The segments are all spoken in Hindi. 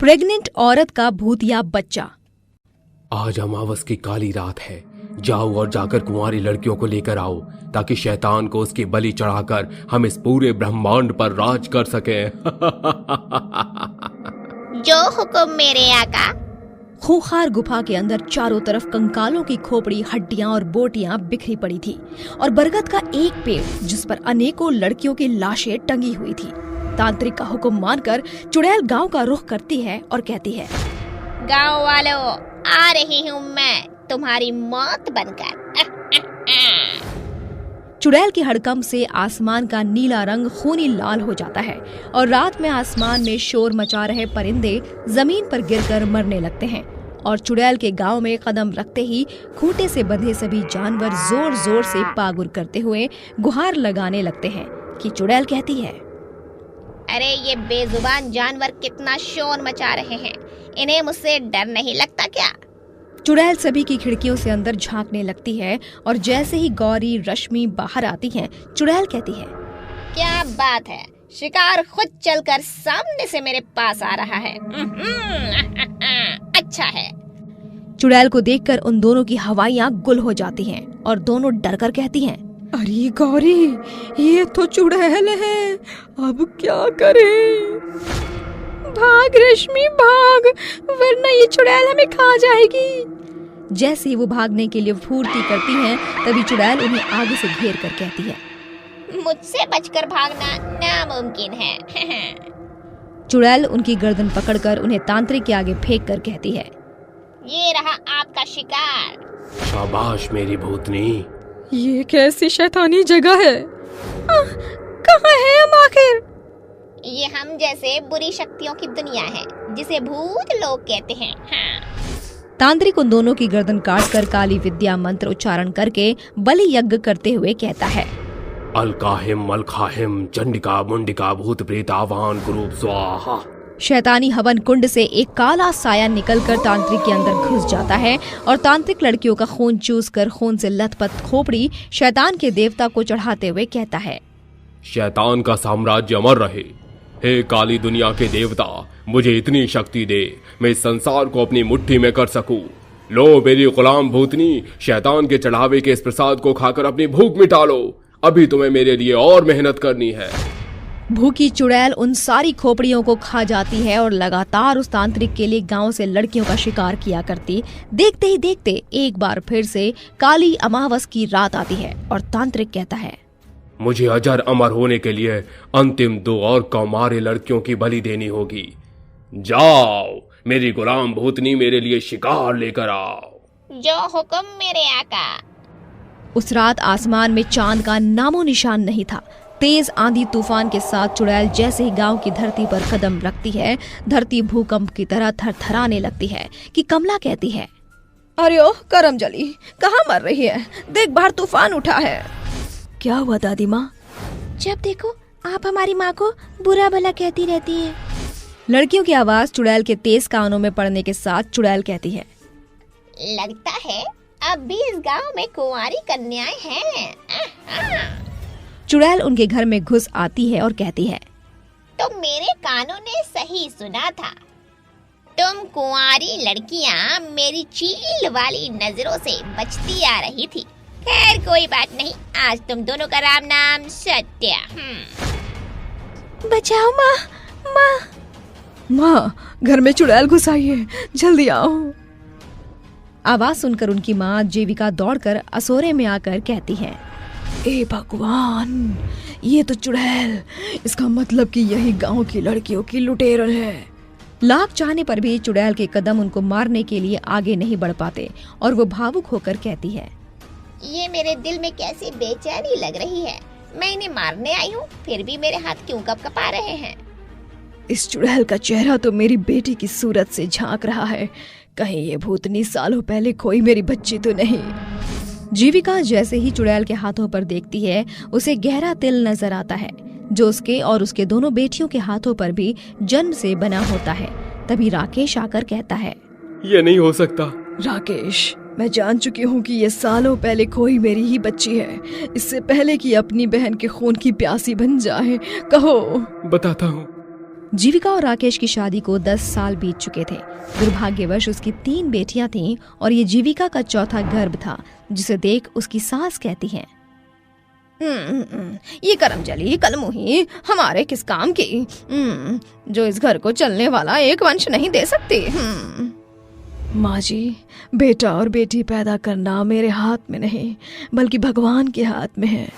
प्रेग्नेंट औरत का भूतिया बच्चा। आज अमावस की काली रात है, जाओ और जाकर कुंवारी लड़कियों को लेकर आओ ताकि शैतान को उसकी बलि चढ़ाकर हम इस पूरे ब्रह्मांड पर राज कर सकें। जो हुक्म मेरे आका। खूंखार गुफा के अंदर चारों तरफ कंकालों की खोपड़ी, हड्डियां और बोटियां बिखरी पड़ी थी और बरगद का एक पेड़ जिस पर अनेकों लड़कियों की लाशें टंगी हुई थी। तांत्रिक का हुक्म मानकर चुड़ैल गांव का रुख करती है और कहती है, गांव वालों, आ रही हूँ मैं तुम्हारी मौत बनकर। चुड़ैल की हड़कंप से आसमान का नीला रंग खूनी लाल हो जाता है और रात में आसमान में शोर मचा रहे परिंदे जमीन पर गिरकर मरने लगते हैं और चुड़ैल के गांव में कदम रखते ही खूंटे से बंधे सभी जानवर जोर जोर से पागुर करते हुए गुहार लगाने लगते हैं कि चुड़ैल कहती है, अरे ये बेजुबान जानवर कितना शोर मचा रहे हैं, इन्हें मुझसे डर नहीं लगता क्या? चुड़ैल सभी की खिड़कियों से अंदर झांकने लगती है और जैसे ही गौरी रश्मि बाहर आती हैं, चुड़ैल कहती है, क्या बात है, शिकार खुद चलकर सामने से मेरे पास आ रहा है। अच्छा है। चुड़ैल को देखकर उन दोनों की हवाइयां गुल हो जाती हैं और दोनों डरकर कहती हैं, अरे गौरी, ये तो चुड़ैल है, अब क्या करें? भाग रश्मि भाग, वरना ये चुड़ैल हमें खा जाएगी। जैसे ही वो भागने के लिए फुर्ती करती हैं, तभी चुड़ैल उन्हें आगे से घेर कर कहती है, मुझसे बचकर भागना नामुमकिन है। चुड़ैल उनकी गर्दन पकड़कर उन्हें तांत्रिक के आगे फेंक कर कहती है, ये रहा आपका शिकार। शाबाश मेरी भूतनी। ये कैसी शैतानी जगह है? कहाँ है हम आखिर? ये हम जैसे बुरी शक्तियों की दुनिया है जिसे भूत लोग कहते हैं। हाँ। तांत्रिक उन दोनों की गर्दन काटकर काली विद्या मंत्र उच्चारण करके बलि यज्ञ करते हुए कहता है, अलकाहिम मलखाहिम चंडिका मुंडिका भूत प्रेत आवाहन कुरूप स्वाहा। शैतानी हवन कुंड से एक काला साया निकलकर तांत्रिक के अंदर घुस जाता है और तांत्रिक लड़कियों का खून चूस कर खून से लथपथ खोपड़ी शैतान के देवता को चढ़ाते हुए कहता है, शैतान का साम्राज्य अमर रहे। हे काली दुनिया के देवता, मुझे इतनी शक्ति दे मैं इस संसार को अपनी मुट्ठी में कर सकूं। लो मेरी गुलाम भूतनी, शैतान के चढ़ावे के इस प्रसाद को खाकर अपनी भूख मिटा लो। अभी तुम्हें मेरे लिए और मेहनत करनी है। भूखी चुड़ैल उन सारी खोपड़ियों को खा जाती है और लगातार उस तांत्रिक के लिए गांव से लड़कियों का शिकार किया करती। देखते ही देखते एक बार फिर से काली अमावस की रात आती है और तांत्रिक कहता है, मुझे अजर अमर होने के लिए अंतिम 2 और कौमारी लड़कियों की बलि देनी होगी। जाओ मेरी गुलाम भूतनी, मेरे लिए शिकार लेकर आओ। जो हुक्म मेरे आका। उस रात आसमान में चांद का नामो निशान नहीं था। तेज आंधी तूफान के साथ चुड़ैल जैसे ही गांव की धरती पर कदम रखती है, धरती भूकंप की तरह थरथराने लगती है कि कमला कहती है, अरे ओह करम जली, कहाँ मर रही है? देख बाहर तूफान उठा है। क्या हुआ दादी माँ? जब देखो आप हमारी माँ को बुरा भला कहती रहती है। लड़कियों की आवाज चुड़ैल के तेज कानों में पड़ने के साथ चुड़ैल कहती है, लगता है अब भी इस गांव में कुंवारी कन्याएं हैं। चुड़ैल उनके घर में घुस आती है और कहती है, तो मेरे कानों ने सही सुना था। तुम कुंवारी लड़कियां मेरी चील वाली नजरों से बचती आ रही थी। खैर कोई बात नहीं, आज तुम दोनों का राम नाम सत्य। बचाओ माँ, माँ, माँ, घर में चुड़ैल घुस आई है, जल्दी आओ। आवाज सुनकर उनकी माँ जीविका दौड़कर असोरे में आकर कहती है, ए भगवान, ये तो चुड़ैल, इसका मतलब कि यही गांव की लड़कियों की लुटेरल है। लाख चाहने पर भी चुड़ैल के कदम उनको मारने के लिए आगे नहीं बढ़ पाते और वो भावुक होकर कहती है, ये मेरे दिल में कैसी बेचैनी लग रही है। मैं इन्हें मारने आई हूँ, फिर भी मेरे हाथ क्यों कपकपा रहे हैं? इस चुड़ैल का चेहरा तो मेरी बेटी की सूरत से झांक रहा है। कहीं ये भूतनी सालों पहले कोई मेरी बच्ची तो नहीं। जीविका जैसे ही चुड़ैल के हाथों पर देखती है, उसे गहरा तिल नजर आता है जो उसके और उसके दोनों बेटियों के हाथों पर भी जन्म से बना होता है। तभी राकेश आकर कहता है, ये नहीं हो सकता। राकेश, मैं जान चुकी हूँ कि ये सालों पहले कोई मेरी ही बच्ची है। इससे पहले कि अपनी बहन के खून की प्यासी बन जाए, कहो। बताता हूँ। जीविका और राकेश की शादी को 10 साल बीत चुके थे। दुर्भाग्यवश उसकी 3 बेटियां थीं और ये जीविका का चौथा गर्भ था, जिसे देख उसकी सास कहती है, ये करमजली कलमुही हमारे किस काम की, जो इस घर को चलने वाला एक वंश नहीं दे सकती। माँ जी, बेटा और बेटी पैदा करना मेरे हाथ में नहीं बल्कि भगवान के हाथ में है।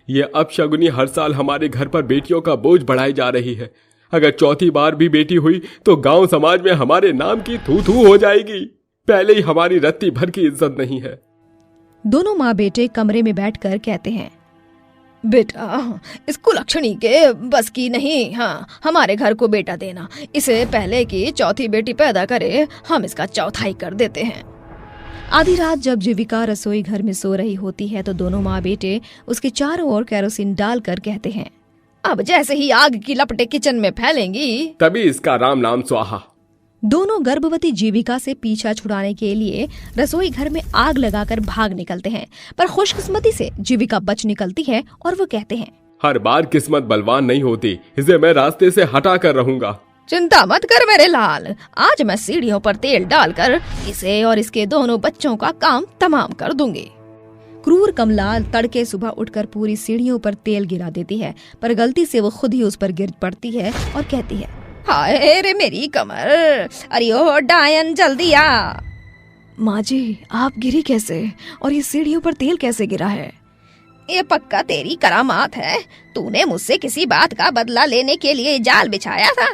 ये अपशगुनी हर साल हमारे घर पर बेटियों का बोझ बढ़ाई जा रही है। अगर चौथी बार भी बेटी हुई तो गांव समाज में हमारे नाम की थू थू हो जाएगी। पहले ही हमारी रत्ती भर की इज्जत नहीं है। दोनों माँ बेटे कमरे में बैठकर कहते हैं, बेटा, इस कुलक्षणी के बस की नहीं, हाँ, हमारे घर को बेटा देना। इसे पहले की चौथी बेटी पैदा करे, हम इसका चौथाई कर देते हैं। आधी रात जब जीविका रसोई घर में सो रही होती है तो दोनों माँ बेटे उसके चारों ओर केरोसिन डालकर कहते हैं, अब जैसे ही आग की लपटें किचन में फैलेंगी तभी इसका राम नाम स्वाहा। दोनों गर्भवती जीविका से पीछा छुड़ाने के लिए रसोई घर में आग लगाकर भाग निकलते हैं, पर खुशकिस्मती से जीविका बच निकलती है और वो कहते हैं, हर बार किस्मत बलवान नहीं होती, इसे मैं रास्ते से हटा कर रहूंगा। चिंता मत कर मेरे लाल, आज मैं सीढ़ियों पर तेल डालकर इसे और इसके दोनों बच्चों का काम तमाम कर दूंगी। क्रूर कमला तड़के सुबह उठकर पूरी सीढ़ियों पर तेल गिरा देती है, पर गलती से वो खुद ही उस पर गिर पड़ती है और कहती है, हाय रे मेरी कमर, अरे ओ डायन जल्दी आ। माँ जी, आप गिरी कैसे और ये सीढ़ियों पर तेल कैसे गिरा है? ये पक्का तेरी करामात है, तूने मुझसे किसी बात का बदला लेने के लिए जाल बिछाया था।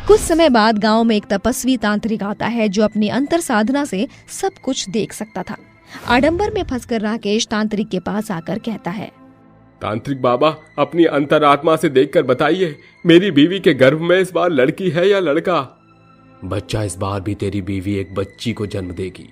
कुछ समय बाद गांव में एक तपस्वी तांत्रिक आता है जो अपनी अंतर साधना से सब कुछ देख सकता था। आडंबर में फंसकर राकेश तांत्रिक के पास आकर कहता है, तांत्रिक बाबा, अपनी अंतरात्मा से देखकर बताइए, मेरी बीवी के गर्भ में इस बार लड़की है या लड़का? बच्चा, इस बार भी तेरी बीवी एक बच्ची को जन्म देगी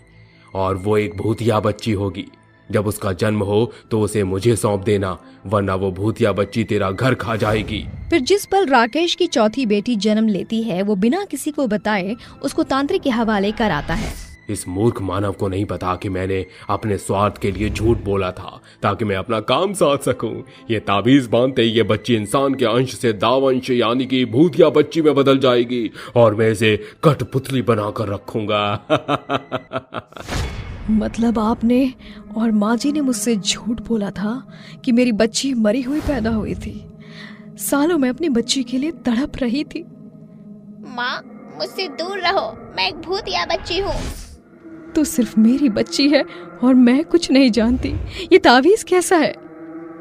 और वो एक भूतिया बच्ची होगी। जब उसका जन्म हो तो उसे मुझे सौंप देना, वरना वो भूतिया बच्ची तेरा घर खा जाएगी। फिर जिस पल राकेश की चौथी बेटी जन्म लेती है वो बिना किसी को बताए उसको तांत्रिक के हवाले कराता है। इस मूर्ख मानव को नहीं पता कि मैंने अपने स्वार्थ के लिए झूठ बोला था ताकि मैं अपना काम साध सकूं। ये ताबीज बांधते ही ये बच्ची इंसान के अंश से दावंश यानी कि भूतिया बच्ची में बदल जाएगी और मैं इसे कठपुतली बनाकर रखूंगा। मतलब आपने और माँ जी ने मुझसे झूठ बोला था कि मेरी बच्ची मरी हुई पैदा हुई थी। सालों में अपनी बच्ची के लिए तड़प रही थी। माँ, मुझसे दूर रहो, मैं एक भूतिया बच्ची हूँ। तो सिर्फ मेरी बच्ची है और मैं कुछ नहीं जानती। ये तावीज कैसा है?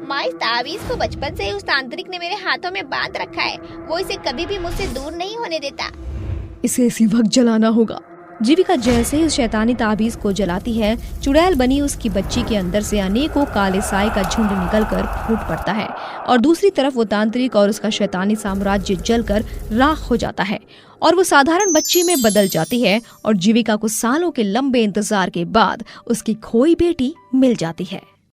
माँ, इस तावीज को बचपन से ही उस तांत्रिक ने मेरे हाथों में बांध रखा है। वो इसे कभी भी मुझसे दूर नहीं होने देता। इसे इसी वक्त जलाना होगा। जीविका जैसे ही उस शैतानी ताबीज को जलाती है, चुड़ैल बनी उसकी बच्ची के अंदर से अनेकों काले साए का झुंड निकलकर फूट पड़ता है और दूसरी तरफ वो तांत्रिक और उसका शैतानी साम्राज्य जलकर राख हो जाता है और वो साधारण बच्ची में बदल जाती है और जीविका को सालों के लंबे इंतजार के बाद उसकी खोई बेटी मिल जाती है।